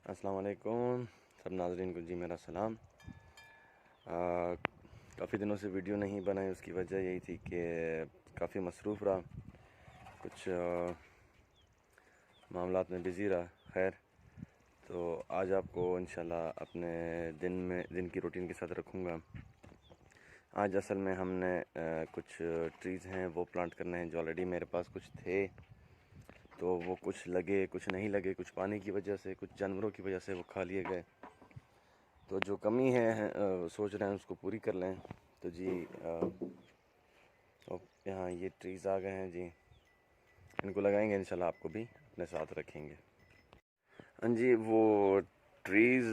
अस्सलाम वालेकुम सब नाज़रीन को जी मेरा सलाम। काफ़ी दिनों से वीडियो नहीं बनाई, उसकी वजह यही थी कि काफ़ी मसरूफ़ रहा, कुछ मामलात में बिज़ी रहा। खैर, तो आज आपको इंशाल्लाह अपने दिन की रूटीन के साथ रखूँगा। आज असल में हमने कुछ ट्रीज़ हैं वो प्लांट करने हैं जो ऑलरेडी मेरे पास कुछ थे, तो वो कुछ लगे कुछ नहीं लगे, कुछ पानी की वजह से, कुछ जानवरों की वजह से वो खा लिए गए। तो जो कमी है सोच रहे हैं उसको पूरी कर लें। तो जी तो यहाँ ये ट्रीज़ आ गए हैं जी, इनको लगाएंगे इंशाल्लाह, आपको भी अपने साथ रखेंगे। हाँ जी, वो ट्रीज़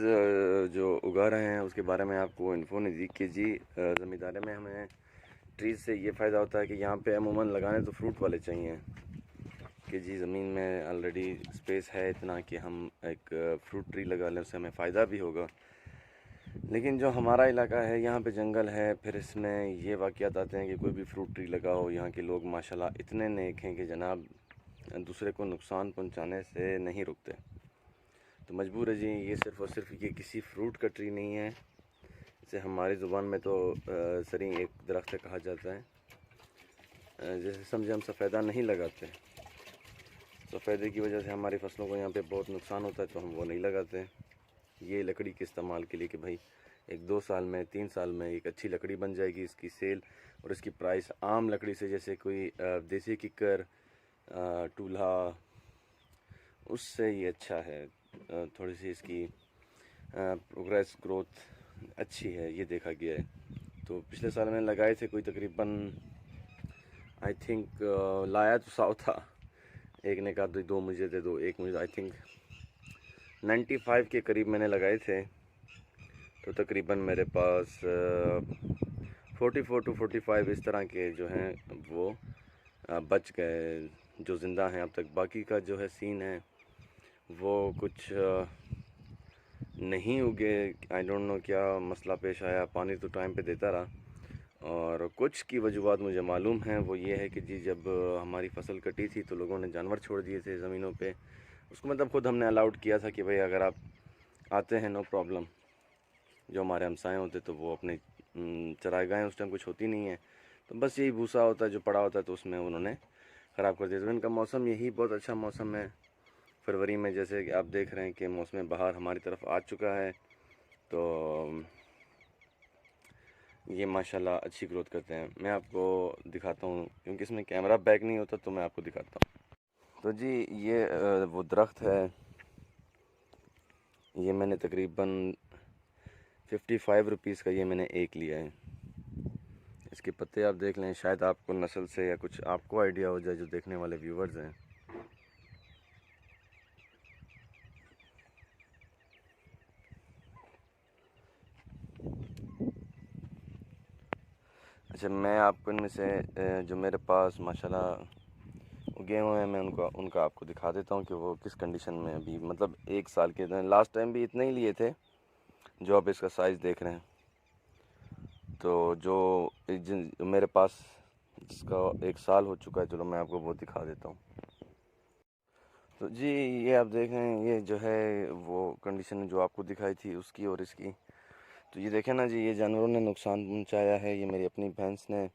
जो उगा रहे हैं उसके बारे में आपको इन्फो नहीं दी कि जी ज़मींदारी में हमें ट्रीज़ से ये फ़ायदा होता है कि यहाँ पे अमूमन लगाने तो फ्रूट वाले चाहिए कि जी ज़मीन में ऑलरेडी स्पेस है इतना कि हम एक फ्रूट ट्री लगा लें, उससे हमें फ़ायदा भी होगा। लेकिन जो हमारा इलाका है यहाँ पे जंगल है, फिर इसमें ये वाक़यात आते हैं कि कोई भी फ्रूट ट्री लगाओ, यहाँ के लोग माशाल्लाह इतने नेक हैं कि जनाब दूसरे को नुकसान पहुँचाने से नहीं रुकते। तो मजबूर है जी, ये सिर्फ़ और सिर्फ ये किसी फ्रूट का ट्री नहीं है, इसे हमारी ज़ुबान में तो सरी एक दरख्त कहा जाता है। जैसे समझे हम सफ़ेदा नहीं लगाते, सफ़ेदे की वजह से हमारी फसलों को यहाँ पे बहुत नुकसान होता है, तो हम वो नहीं लगाते। ये लकड़ी के इस्तेमाल के लिए कि भाई 1-2 साल में 3 साल में एक अच्छी लकड़ी बन जाएगी, इसकी सेल और इसकी प्राइस आम लकड़ी से, जैसे कोई देसी किक्कर, टूल्हा, उससे ये अच्छा है। थोड़ी सी इसकी प्रोग्रेस ग्रोथ अच्छी है, ये देखा गया है। तो पिछले साल मैंने लगाए थे कोई तकरीबन आई थिंक लाया तो 100 था, एक ने कहा दो मुझे दे दो, एक मुझे, आई थिंक 95 के करीब मैंने लगाए थे। तो तकरीबन मेरे पास 44 टू 45 इस तरह के जो हैं वो बच गए, जो ज़िंदा हैं अब तक। बाकी का जो है सीन है वो कुछ नहीं उगे। आई डोंट नो क्या मसला पेश आया, पानी तो टाइम पे देता रहा, और कुछ की वजूहत मुझे मालूम है। वो ये है कि जी जब हमारी फसल कटी थी तो लोगों ने जानवर छोड़ दिए थे ज़मीनों पे। उसको मतलब खुद हमने अलाउड किया था कि भाई अगर आप आते हैं नो प्रॉब्लम। जो हमारे हमसाए होते तो वो अपने चरागाहें उस टाइम कुछ होती नहीं है, तो बस यही भूसा होता है जो पड़ा होता है, तो उसमें उन्होंने ख़राब कर दिया। तो इनका मौसम यही बहुत अच्छा मौसम है। फरवरी में जैसे कि आप देख रहे हैं कि मौसम बहार हमारी तरफ आ चुका है, तो ये माशाल्लाह अच्छी ग्रोथ करते हैं। मैं आपको दिखाता हूँ, क्योंकि इसमें कैमरा बैक नहीं होता, तो मैं आपको दिखाता हूँ। तो जी ये वो दरख्त है, ये मैंने तकरीबन 55 रुपीज़ का ये मैंने एक लिया है। इसके पत्ते आप देख लें, शायद आपको नस्ल से या कुछ आपको आइडिया हो जाए जो देखने वाले व्यूवर्स हैं। अच्छा, मैं आपको इनमें से जो मेरे पास माशाल्लाह उगे हुए हैं, मैं उनका आपको दिखा देता हूँ कि वो किस कंडीशन में अभी, मतलब 1 साल के। लास्ट टाइम भी इतने ही लिए थे जो आप इसका साइज़ देख रहे हैं। तो जो मेरे पास जिसका 1 साल हो चुका है, चलो मैं आपको वो दिखा देता हूँ। तो जी ये आप देख रहे हैं, ये जो है वो कंडीशन जो आपको दिखाई थी उसकी और इसकी। तो ये देखें ना जी, ये जानवरों ने नुकसान पहुंचाया है। ये मेरी अपनी भैंस ने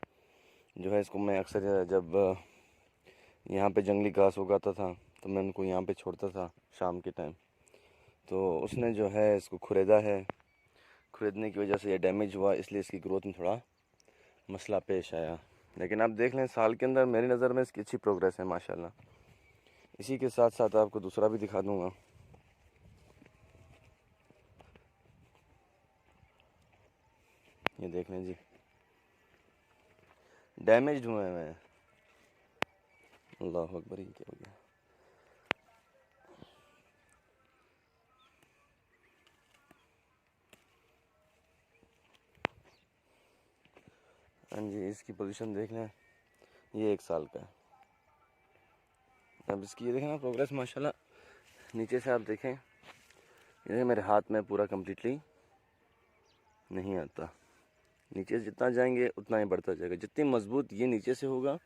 जो है, इसको मैं अक्सर जब यहाँ पे जंगली घास उगाता था तो मैं उनको यहाँ पे छोड़ता था शाम के टाइम, तो उसने जो है इसको खुरेदा है। खुरेदने की वजह से ये डैमेज हुआ, इसलिए इसकी ग्रोथ में थोड़ा मसला पेश आया। लेकिन आप देख लें, साल के अंदर मेरी नज़र में इसकी अच्छी प्रोग्रेस है माशाल्लाह। इसी के साथ साथ आपको दूसरा भी दिखा दूँगा। ये देख लें जी, डैमेज हुए हैं। अल्लाह अकबर, ये क्या हो गया। हाँ जी, इसकी पोजीशन देख लें, ये 1 साल का है। अब इसकी ये देखें ना प्रोग्रेस माशाल्लाह। नीचे से आप देखें, ये मेरे हाथ में पूरा कम्प्लीटली नहीं आता। नीचे से जितना जाएंगे उतना ही बढ़ता जाएगा। जितनी मजबूत ये नीचे से होगा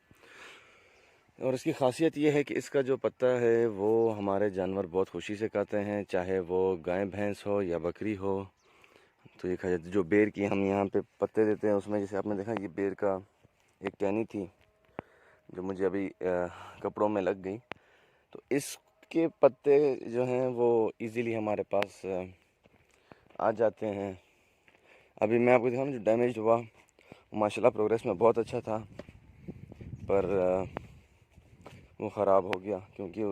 और इसकी ख़ासियत ये है कि इसका जो पत्ता है वो हमारे जानवर बहुत खुशी से खाते हैं, चाहे वो गाय भैंस हो या बकरी हो, तो ये खा जाती है। जो बेर की हम यहाँ पे पत्ते देते हैं उसमें जैसे आपने देखा ये बेर का एक टहनी थी जो मुझे अभी कपड़ों में लग गई, तो इसके पत्ते जो हैं वो इजीली हमारे पास आ जाते हैं। अभी मैं आपको दिखाऊँ जो डैमेज हुआ माशाल्लाह प्रोग्रेस में बहुत अच्छा था, पर वो ख़राब हो गया क्योंकि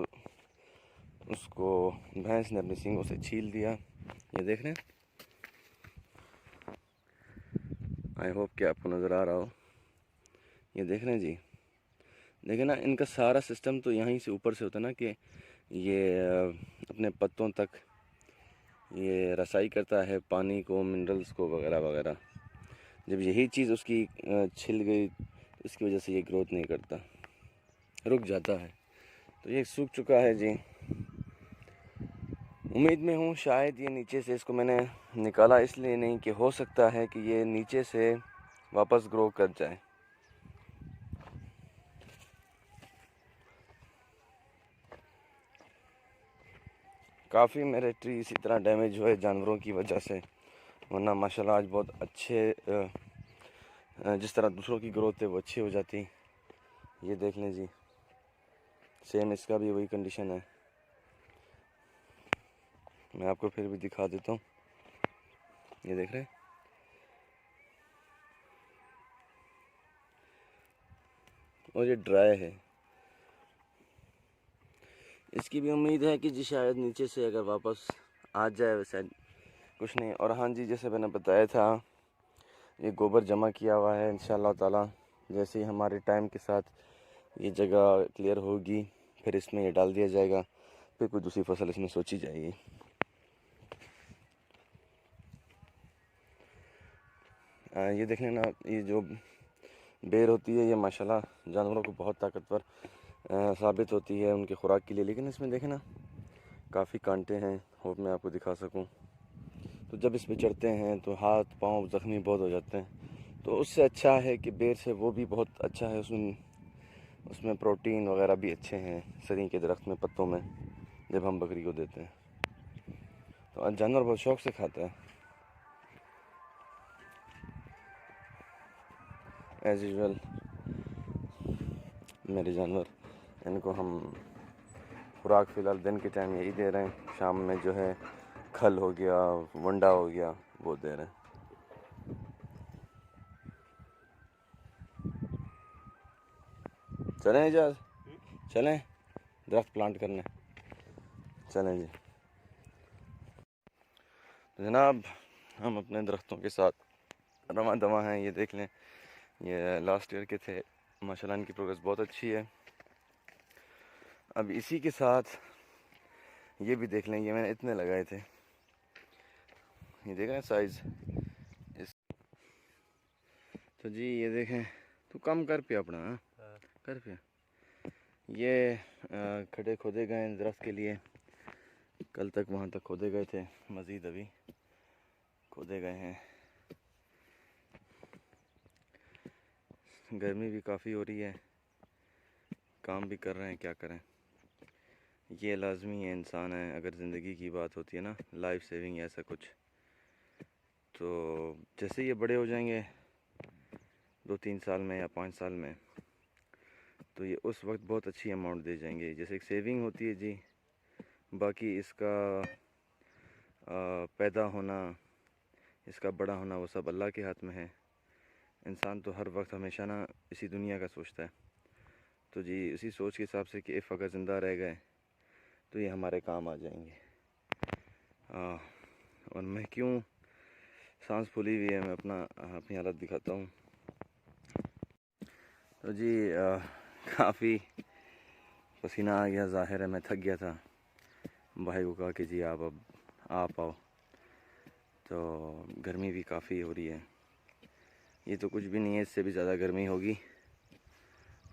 उसको भैंस ने अपने सींगों से छील दिया। ये देख रहे हैं, आई होप कि आपको नज़र आ रहा हो। ये देख रहे हैं जी, देखिए ना, इनका सारा सिस्टम तो यहीं से ऊपर से होता है ना कि ये अपने पत्तों तक ये रसाई करता है पानी को, मिनरल्स को वगैरह वगैरह। जब यही चीज़ उसकी छिल गई तो इसकी वजह से ये ग्रोथ नहीं करता, रुक जाता है। तो ये सूख चुका है जी। उम्मीद में हूँ शायद ये नीचे से, इसको मैंने निकाला इसलिए नहीं कि हो सकता है कि ये नीचे से वापस ग्रो कर जाए। काफ़ी मेरे ट्री इसी तरह डैमेज हुए जानवरों की वजह से, वरना माशाल्लाह आज बहुत अच्छे जिस तरह दूसरों की ग्रोथ है वो अच्छी हो जाती। ये देख लें जी, सेम इसका भी वही कंडीशन है। मैं आपको फिर भी दिखा देता हूँ, ये देख रहे हैं, और ये ड्राई है। इसकी भी उम्मीद है कि जी शायद नीचे से अगर वापस आ जाए, वैसे कुछ नहीं। और हाँ जी, जैसे मैंने बताया था ये गोबर जमा किया हुआ है, इंशाल्लाह ताला जैसे ही हमारे टाइम के साथ ये जगह क्लियर होगी फिर इसमें ये डाल दिया जाएगा, फिर कोई दूसरी फसल इसमें सोची जाएगी। ये देख लेना, ये जो बेर होती है ये माशाल्लाह जानवरों को बहुत ताकतवर साबित होती है उनकी खुराक के लिए, लेकिन इसमें देखें ना काफ़ी कांटे हैं। होप मैं आपको दिखा सकूं। तो जब इस पे चढ़ते हैं तो हाथ पांव ज़ख्मी बहुत हो जाते हैं। तो उससे अच्छा है कि बेर से वो भी बहुत अच्छा है, उसमें प्रोटीन वगैरह भी अच्छे हैं सरी के दरख्त में पत्तों में, जब हम बकरी को देते हैं तो जानवर बहुत शौक़ से खाता है। एज़ यूजुअल मेरे जानवर, इनको हम खुराक फ़िलहाल दिन के टाइम यही दे रहे हैं, शाम में जो है खल हो गया, वंडा हो गया, वो दे रहे हैं। चलें इजाज़, चलें दरख्त प्लांट करने, चलें जी। तो जनाब हम अपने दरख्तों के साथ रवां दवा हैं। ये देख लें, ये लास्ट ईयर के थे, माशाल्लाह इनकी प्रोग्रेस बहुत अच्छी है। अब इसी के साथ ये भी देख लें, ये मैंने इतने लगाए थे, ये देख रहे हैं साइज़ इस। तो जी ये देखें, तू कम कर पे अपना, हाँ कर पे। ये खड्डे खोदे गए हैं दरख्त के लिए, कल तक वहाँ तक खोदे गए थे, मज़ीद अभी खोदे गए हैं। गर्मी भी काफ़ी हो रही है, काम भी कर रहे हैं, क्या करें। ये लाजमी है, इंसान है, अगर ज़िंदगी की बात होती है ना, लाइफ सेविंग ऐसा कुछ, तो जैसे ये बड़े हो जाएंगे 2-3 साल में या 5 साल में, तो ये उस वक्त बहुत अच्छी अमाउंट दे जाएंगे। जैसे एक सेविंग होती है जी, बाकी इसका पैदा होना, इसका बड़ा होना, वो सब अल्लाह के हाथ में है। इंसान तो हर वक्त हमेशा ना इसी दुनिया का सोचता है। तो जी इसी सोच के हिसाब से कि इफ़ अगर ज़िंदा रह गए तो ये हमारे काम आ जाएंगे। और मैं क्यों सांस फूली हुई है, मैं अपनी हालत दिखाता हूँ। तो जी काफ़ी पसीना आ गया, ज़ाहिर है मैं थक गया था। भाई को कहा कि जी आप अब आप आओ, तो गर्मी भी काफ़ी हो रही है। ये तो कुछ भी नहीं है, इससे भी ज़्यादा गर्मी होगी,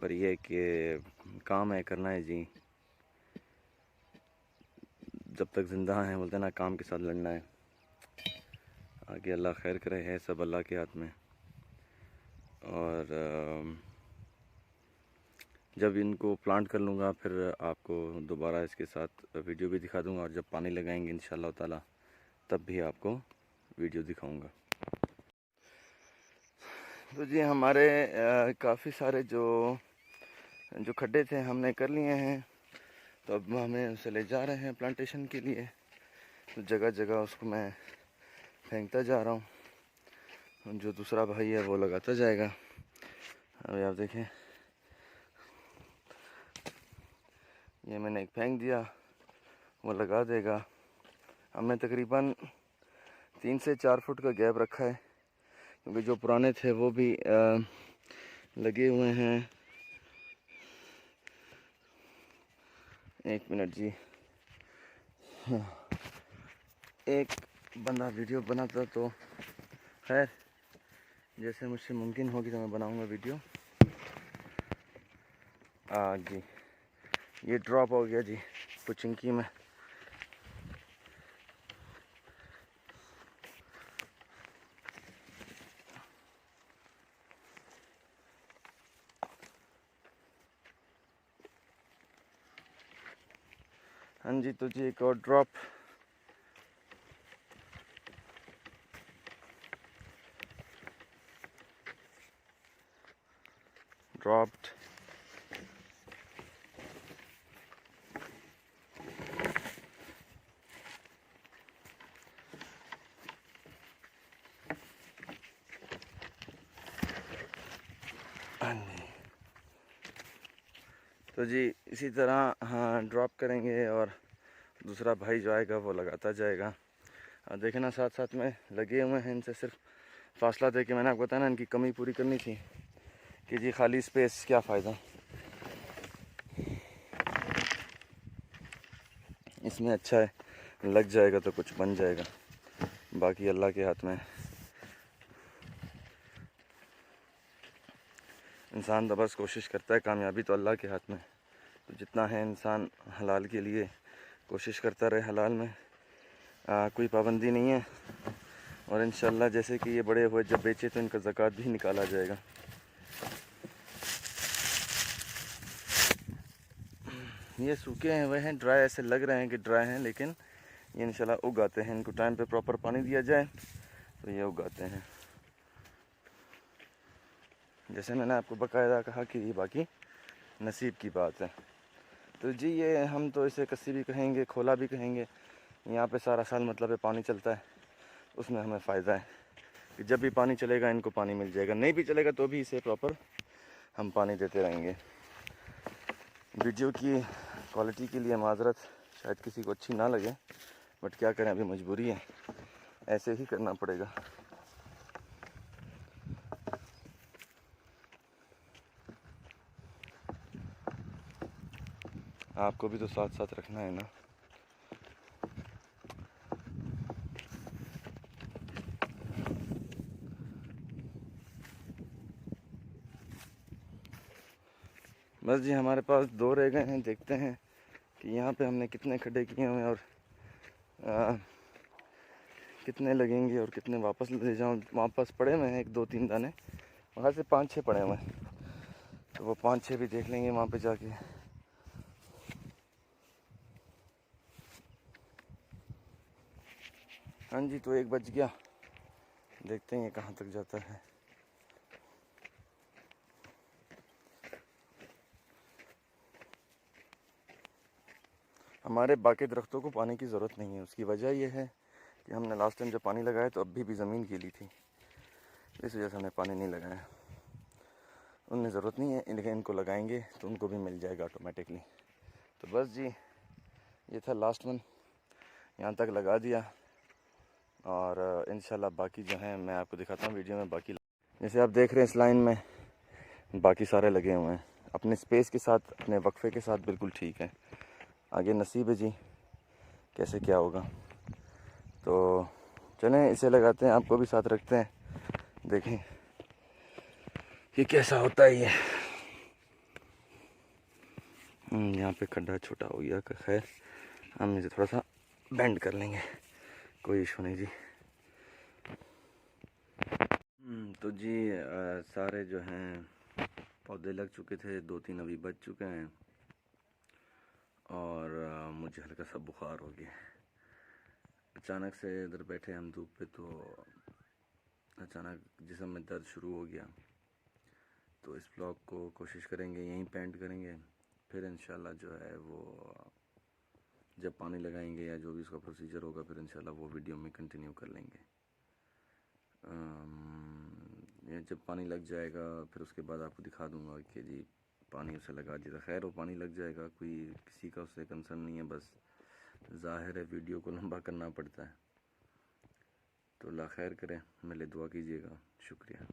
पर यह कि काम है, करना है जी। जब तक ज़िंदा हैं बोलते हैं ना, काम के साथ लड़ना है। आगे अल्लाह खैर करे, है सब अल्लाह के हाथ में। और जब इनको प्लांट कर लूँगा फिर आपको दोबारा इसके साथ वीडियो भी दिखा दूँगा, और जब पानी लगाएंगे इंशाल्लाह ताला तब भी आपको वीडियो दिखाऊँगा। तो जी हमारे काफ़ी सारे जो खड्डे थे हमने कर लिए हैं, तो अब हमें उसे ले जा रहे हैं प्लांटेशन के लिए। तो जगह जगह उसको मैं फेंकता जा रहा हूँ, जो दूसरा भाई है वो लगाता जाएगा। अभी आप देखें, ये मैंने एक फेंक दिया, वो लगा देगा। हमने तकरीबन 3 से 4 फुट का गैप रखा है, क्योंकि जो पुराने थे वो भी लगे हुए हैं। 1 मिनट जी, एक बंदा वीडियो बनाता तो खैर जैसे मुझसे मुमकिन होगी तो मैं बनाऊंगा वीडियो। जी ये ड्रॉप हो गया जी पुचिंकी में। हाँ जी, तो जी एक और ड्रॉप। ड्रॉप्ड। तो जी इसी तरह हाँ ड्रॉप करेंगे, और दूसरा भाई जो आएगा वो लगाता जाएगा। देखें ना, साथ साथ में लगे हुए हैं। इनसे सिर्फ फासला दे के मैंने आपको बताया ना, इनकी कमी पूरी करनी थी कि जी खाली स्पेस क्या फ़ायदा। इसमें अच्छा है, लग जाएगा तो कुछ बन जाएगा, बाकी अल्लाह के हाथ में। इंसान तो बस कोशिश करता है, कामयाबी तो अल्लाह के हाथ में। तो जितना है इंसान हलाल के लिए कोशिश करता रहे हलाल में, कोई पाबंदी नहीं है। और इंशाल्लाह जैसे कि ये बड़े हुए जब बेचे तो इनका ज़कात भी निकाला जाएगा। ये सूखे हैं, वह हैं ड्राई, ऐसे लग रहे हैं कि ड्राई हैं, लेकिन ये इंशाल्लाह उगाते हैं। इनको टाइम पे प्रॉपर पानी दिया जाए तो ये उगाते हैं। जैसे मैंने आपको बाकायदा कहा कि ये बाकी नसीब की बात है। तो जी ये हम तो इसे कस्सी भी कहेंगे, खोला भी कहेंगे। यहाँ पे सारा साल मतलब है पानी चलता है, उसमें हमें फ़ायदा है कि जब भी पानी चलेगा इनको पानी मिल जाएगा, नहीं भी चलेगा तो भी इसे प्रॉपर हम पानी देते रहेंगे। वीडियो की क्वालिटी के लिए माजरत, शायद किसी को अच्छी ना लगे, बट क्या करें, अभी मजबूरी है, ऐसे ही करना पड़ेगा। आपको भी तो साथ साथ रखना है ना। बस जी हमारे पास 2 रह गए हैं। देखते हैं कि यहाँ पे हमने कितने खड्डे किए हुए हैं और कितने लगेंगे और कितने वापस ले जाऊँ। वापस पड़े हुए हैं 1-2-3 दाने, वहाँ से 5-6 पड़े हुए हैं, तो वो 5-6 भी देख लेंगे वहाँ पे जाके। हाँ जी, तो 1 बज गया, देखते हैं ये कहाँ तक जाता है। हमारे बाकी दरख्तों को पानी की ज़रूरत नहीं है। उसकी वजह यह है कि हमने लास्ट टाइम जब पानी लगाया तो अभी भी ज़मीन गीली थी, इस वजह से हमने पानी नहीं लगाया। उनमें ज़रूरत नहीं है, लेकिन इनको लगाएंगे तो उनको भी मिल जाएगा ऑटोमेटिकली। तो बस जी ये था लास्ट वन, यहाँ तक लगा दिया, और इंशाल्लाह बाकी जो हैं मैं आपको दिखाता हूँ वीडियो में। बाकी जैसे आप देख रहे हैं इस लाइन में बाकी सारे लगे हुए हैं, अपने स्पेस के साथ, अपने वक्फे के साथ बिल्कुल ठीक है। आगे नसीब है जी कैसे क्या होगा। तो चलें इसे लगाते हैं, आपको भी साथ रखते हैं, देखें ये कैसा होता है। ये यहाँ पे खड्डा छोटा हो गया, खैर हम इसे थोड़ा सा बेंड कर लेंगे, कोई इशू नहीं जी। तो जी सारे जो हैं पौधे लग चुके थे, 2-3 अभी बच चुके हैं और मुझे हल्का सा बुखार हो गया। अचानक से इधर बैठे हम धूप पे तो अचानक जिस्म में दर्द शुरू हो गया। तो इस ब्लॉग को कोशिश करेंगे यहीं पेंट करेंगे, फिर इंशाल्लाह जो है वो जब पानी लगाएंगे या जो भी उसका प्रोसीजर होगा फिर इंशाल्लाह वो वीडियो में कंटिन्यू कर लेंगे। ये जब पानी लग जाएगा फिर उसके बाद आपको दिखा दूंगा कि जी पानी उसे लगा दिया। खैर वो पानी लग जाएगा, कोई किसी का उससे कंसर्न नहीं है, बस ज़ाहिर है वीडियो को लंबा करना पड़ता है। तो अल्लाह खैर करे, मेरे लिए दुआ कीजिएगा। शुक्रिया।